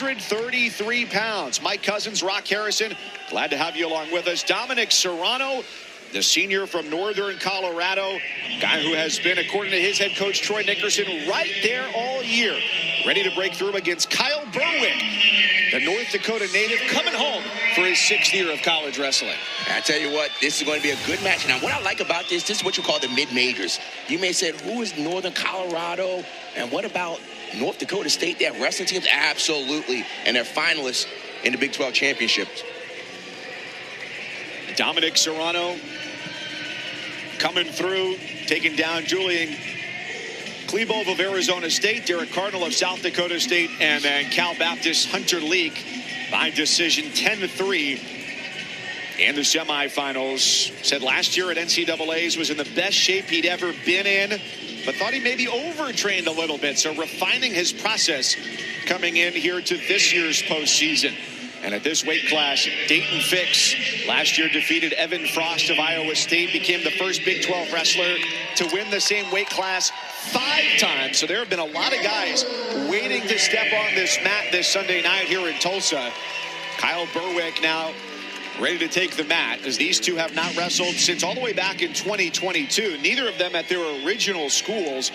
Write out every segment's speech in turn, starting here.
133 pounds. Mike Cousins, Rock Harrison, glad to have you along with us. Dominick Serrano, the senior from Northern Colorado, guy who has been, according to his head coach, Troy Nickerson, right there all year, ready to break through against Kyle Burwick, the North Dakota native, coming home for his 6th year of college wrestling. I tell you what, this is going to be a good match. Now, what I like about this is what you call the mid-majors. You may say, who is Northern Colorado? And what about North Dakota State? They have wrestling teams? Absolutely. And they're finalists in the Big 12 championships. Dominick Serrano coming through, taking down Julian Klebov of Arizona State, Derek Cardinal of South Dakota State, and then Cal Baptist Hunter Leak by decision 10-3 in the semifinals. Said last year at NCAA's was in the best shape he'd ever been in, but thought he maybe overtrained a little bit, so refining his process coming in here to this year's postseason. And at this weight class, Dayton Fix last year defeated Evan Frost of Iowa State, became the first Big 12 wrestler to win the same weight class 5 times. So there have been a lot of guys waiting to step on this mat this Sunday night here in Tulsa. Kyle Burwick now ready to take the mat, as these two have not wrestled since all the way back in 2022. Neither of them at their original schools.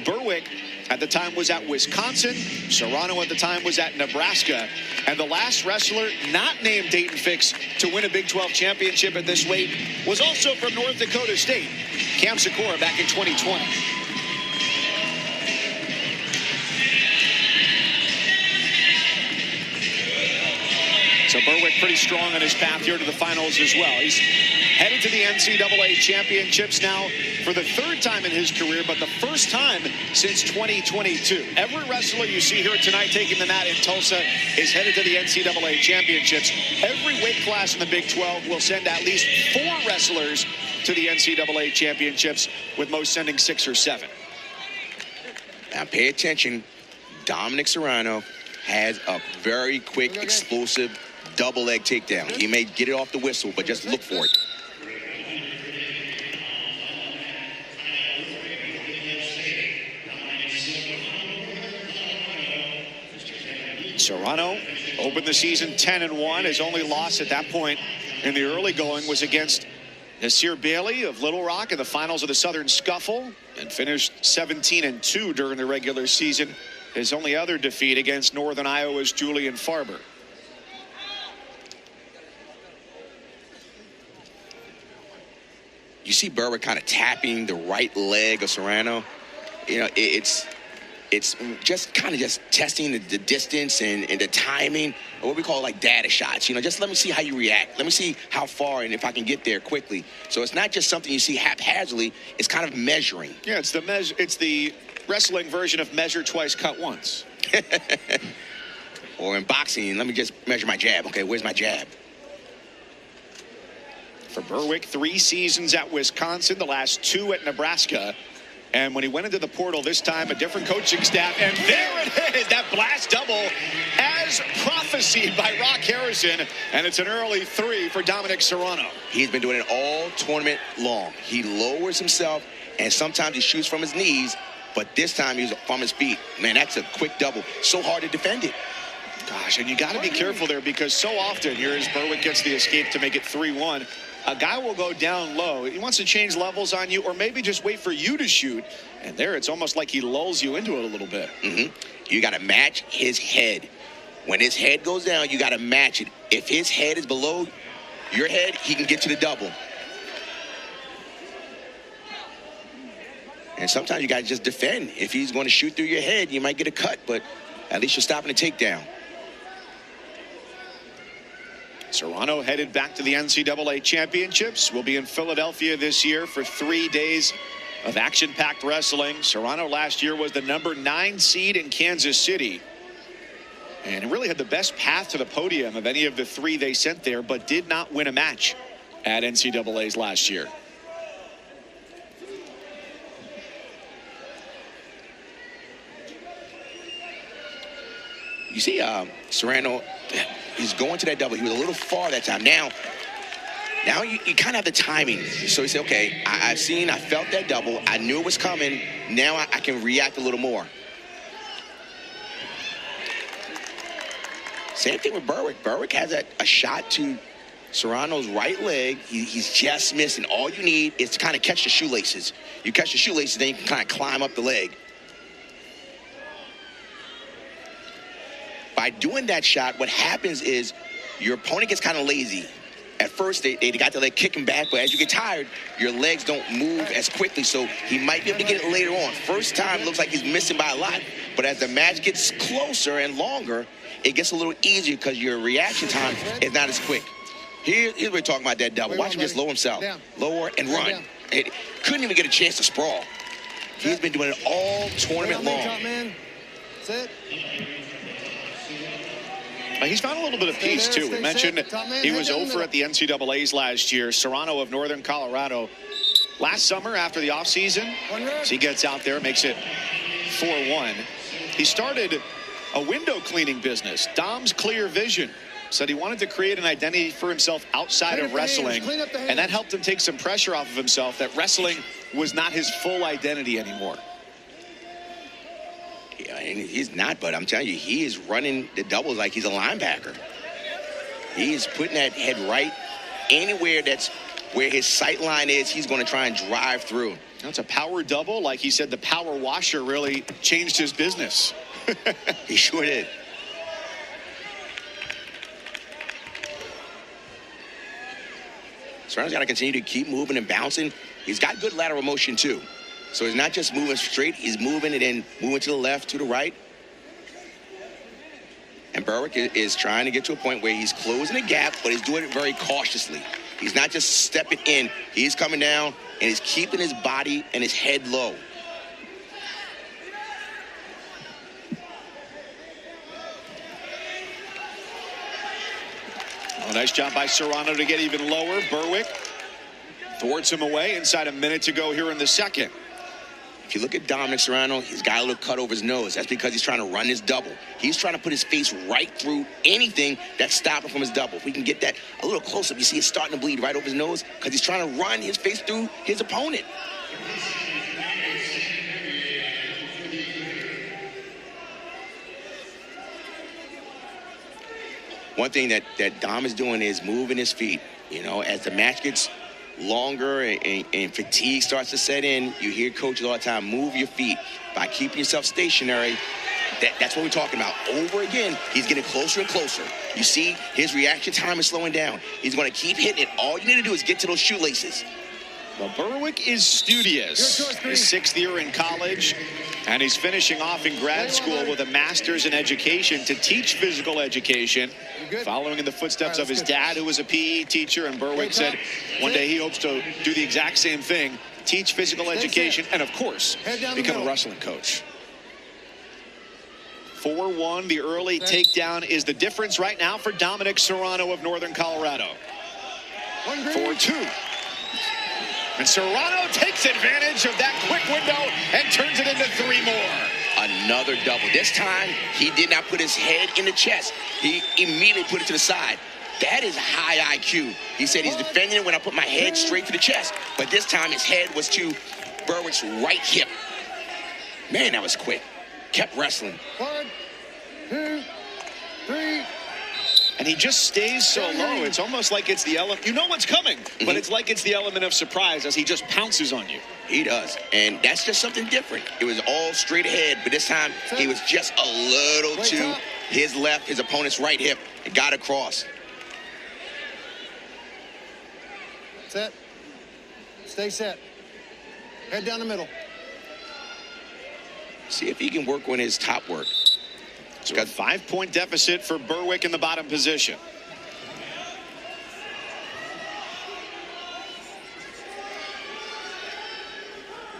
Burwick at the time was at Wisconsin. Serrano at the time was at Nebraska. And the last wrestler not named Dayton Fix to win a Big 12 championship at this weight was also from North Dakota State, Cam Sikora, back in 2020. So Burwick pretty strong on his path here to the finals as well. He's headed to the NCAA championships now for the 3rd time in his career, but the first time since 2022. Every wrestler you see here tonight taking the mat in Tulsa is headed to the NCAA championships. Every weight class in the Big 12 will send at least 4 wrestlers to the NCAA championships, with most sending 6 or 7. Now pay attention. Dominick Serrano has a very quick, explosive double leg takedown. He may get it off the whistle, but just look for it. Serrano opened the season 10-1. His only loss at that point in the early going was against Nasir Bailey of Little Rock in the finals of the Southern Scuffle, and finished 17-2 during the regular season. His only other defeat against Northern Iowa's Julian Farber. You see Burwick kind of tapping the right leg of Serrano. You know, it's just kind of just testing the distance and the timing, or what we call like data shots. You know, just let me see how you react. Let me see how far and if I can get there quickly. So it's not just something you see haphazardly. It's kind of measuring. Yeah, it's the wrestling version of measure twice, cut once. Or in boxing, let me just measure my jab. Okay, where's my jab? For Burwick, 3 seasons at Wisconsin, the last 2 at Nebraska. And when he went into the portal this time, a different coaching staff, and there it is, that blast double as prophesied by Rock Harrison, and it's an early 3 for Dominick Serrano. He's been doing it all tournament long. He lowers himself, and sometimes he shoots from his knees, but this time he's from his feet. Man, that's a quick double. So hard to defend it. Gosh, and you got to be careful there, because so often, here as Burwick gets the escape to make it 3-1, a guy will go down low. He wants to change levels on you, or maybe just wait for you to shoot. And there, it's almost like he lulls you into it a little bit. You got to match his head. When his head goes down, you got to match it. If his head is below your head, he can get to the double. And sometimes you got to just defend. If he's going to shoot through your head, you might get a cut, but at least you're stopping the takedown. Serrano headed back to the NCAA championships. Will be in Philadelphia this year for 3 days of action-packed wrestling. Serrano last year was the number 9 seed in Kansas City, and really had the best path to the podium of any of the 3 they sent there, but did not win a match at NCAA's last year. You see Serrano, he's going to that double. He was a little far that time. Now you kind of have the timing. So you say, okay, I felt that double. I knew it was coming. Now I can react a little more. Same thing with Burwick. Burwick has a shot to Serrano's right leg. He's just missing. All you need is to kind of catch the shoelaces. You catch the shoelaces, then you can kind of climb up the leg. By doing that shot, what happens is your opponent gets kind of lazy. At first, they got the leg kicking back, but as you get tired, your legs don't move as quickly, so he might be able to get it later on. First time, looks like he's missing by a lot, but as the match gets closer and longer, it gets a little easier because your reaction time is not as quick. Here's what we're talking about, that double. Watch him just lower himself. Lower and run. It couldn't even get a chance to sprawl. He's been doing it all tournament long. Sit. He's found a little bit of peace, too. We mentioned he was over at the NCAAs last year. Serrano of Northern Colorado last summer after the offseason. He gets out there, makes it 4-1. He started a window cleaning business, Dom's Clear Vision. Said he wanted to create an identity for himself outside of wrestling, and that helped him take some pressure off of himself, that wrestling was not his full identity anymore. Yeah, and he's not, but I'm telling you, he is running the doubles like he's a linebacker. He is putting that head right anywhere that's where his sight line is. He's going to try and drive through. That's a power double. Like he said, the power washer really changed his business. He sure did. Serrano's got to continue to keep moving and bouncing. He's got good lateral motion, too. So he's not just moving straight, he's moving and then moving to the left, to the right. And Burwick is trying to get to a point where he's closing the gap, but he's doing it very cautiously. He's not just stepping in. He's coming down, and he's keeping his body and his head low. Oh, nice job by Serrano to get even lower. Burwick thwarts him away. Inside a minute to go here in the second. If you look at Dominick Serrano, he's got a little cut over his nose. That's because he's trying to run his double. He's trying to put his face right through anything that's stopping from his double. If we can get that a little closer, you see it's starting to bleed right over his nose because he's trying to run his face through his opponent. One thing that Dom is doing is moving his feet. You know, as the match gets longer and fatigue starts to set in, you hear coaches all the time, move your feet. By keeping yourself stationary, that's what we're talking about. Over again, he's getting closer and closer. You see, his reaction time is slowing down. He's going to keep hitting it. All you need to do is get to those shoelaces. Well, Burwick is studious. His sixth year in college, and he's finishing off in grad school with a master's in education to teach physical education, following in the footsteps of his dad, who was a PE teacher. And Burwick said one day he hopes to do the exact same thing, teach physical education, and of course, become a wrestling coach. 4-1, the early takedown is the difference right now for Dominick Serrano of Northern Colorado. 4-2. And Serrano takes advantage of that quick window and turns it into 3 more. Another double. This time, he did not put his head in the chest. He immediately put it to the side. That is high IQ. He said he's defending it when I put my head straight to the chest. But this time, his head was to Burwick's right hip. Man, that was quick. Kept wrestling. 1, 2, 3. And he just stays so low. It's almost like it's the element. You know what's coming, but it's like it's the element of surprise as he just pounces on you. He does. And that's just something different. It was all straight ahead, but this time he was just a little to his left, his opponent's right hip. It got across. Set. Stay set. Head down the middle. See if he can work on his top work. So got 5-point deficit for Burwick in the bottom position.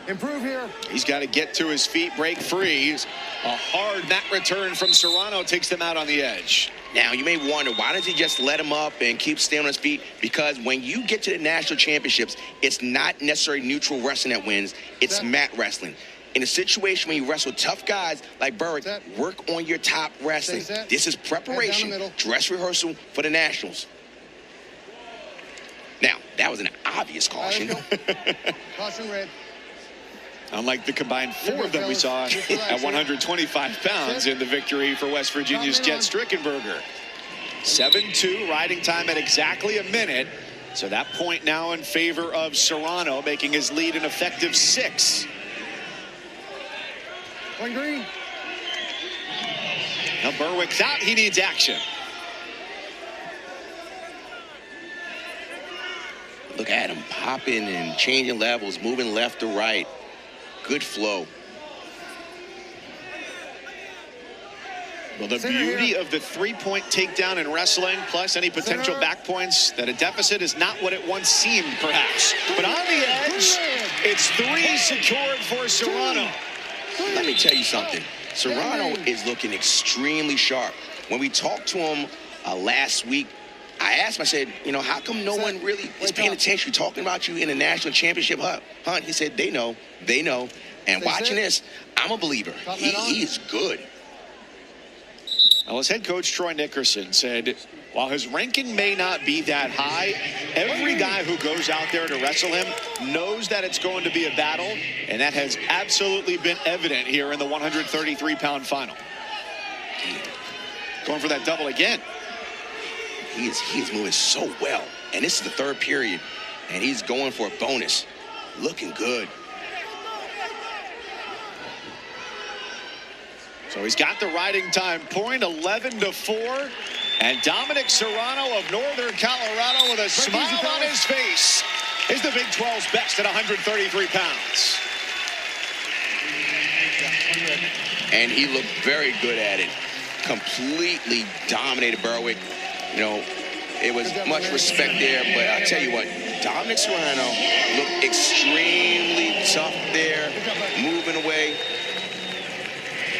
Improve here. He's got to get to his feet, break free. A hard mat return from Serrano takes them out on the edge. Now, you may wonder, why does he just let him up and keep staying on his feet? Because when you get to the national championships, it's not necessarily neutral wrestling that wins. It's mat wrestling. In a situation when you wrestle tough guys like Burwick, work on your top wrestling. This is preparation, dress rehearsal for the Nationals. Now, that was an obvious caution. Caution red. Unlike the combined 4 that we saw at 125 pounds in the victory for West Virginia's Jet Strickenberger. 7-2, riding time at exactly a minute. So that point now in favor of Serrano, making his lead an effective 6. Point green. Now Burwick's out. He needs action. Look at him popping and changing levels, moving left to right. Good flow. Well, the beauty of the 3-point takedown in wrestling, plus any potential back points, that a deficit is not what it once seemed, perhaps. But on the edge, it's 3 secured for Serrano. Let me tell you something. Serrano is looking extremely sharp. When we talked to him last week, I asked him, I said, you know, how come no one really is paying attention, talking about you in the national championship hunt? He said, they know. And watching this, I'm a believer. He is good. Well, his head coach, Troy Nickerson, said while his ranking may not be that high, every guy who goes out there to wrestle him knows that it's going to be a battle, and that has absolutely been evident here in the 133-pound final. Going for that double again. He is moving so well, and this is the 3rd period, and he's going for a bonus. Looking good. So he's got the riding time point, 11-4. And Dominick Serrano of Northern Colorado with a smile on his face is the Big 12's best at 133 pounds. And he looked very good at it. Completely dominated Burwick. You know, it was much respect there, but I'll tell you what, Dominick Serrano looked extremely tough there, moving away.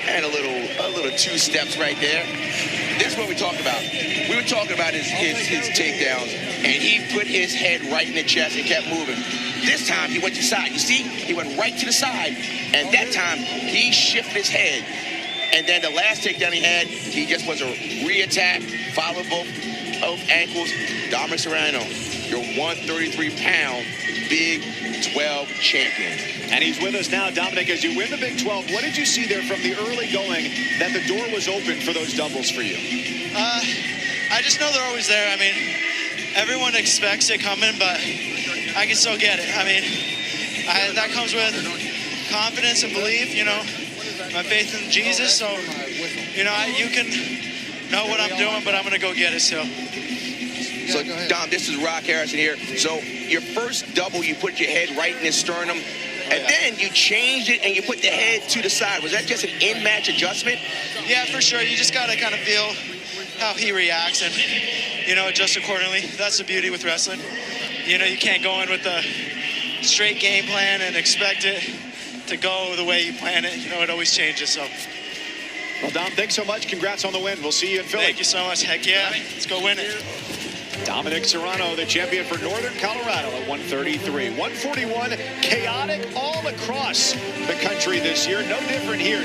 And a little 2 steps right there. This is what we talked about. We were talking about his takedowns, and he put his head right in the chest and kept moving. This time he went to the side. You see, he went right to the side, and that time he shifted his head. And then the last takedown he had, he just was a re-attack, followed both ankles. Dominick Serrano, your 133-pound Big 12 champion. And he's with us now. Dominick, as you win the Big 12, what did you see there from the early going that the door was open for those doubles for you? I just know they're always there. I mean, everyone expects it coming, but I can still get it. I mean, that comes with confidence and belief, you know, my faith in Jesus. So, you know, you can know what I'm doing, but I'm going to go get it still. So, Dom, this is Rock Harrison here. So, your first double, you put your head right in his sternum, and then you changed it and you put the head to the side. Was that just an in-match adjustment? Yeah, for sure. You just got to kind of feel how he reacts and, you know, adjust accordingly. That's the beauty with wrestling. You know, you can't go in with a straight game plan and expect it to go the way you plan it. You know, it always changes, so. Well, Dom, thanks so much. Congrats on the win. We'll see you in Philly. Thank you so much. Heck yeah. Let's go win it. Dominick Serrano, the champion for Northern Colorado at 133. 141, chaotic all across the country this year. No different here.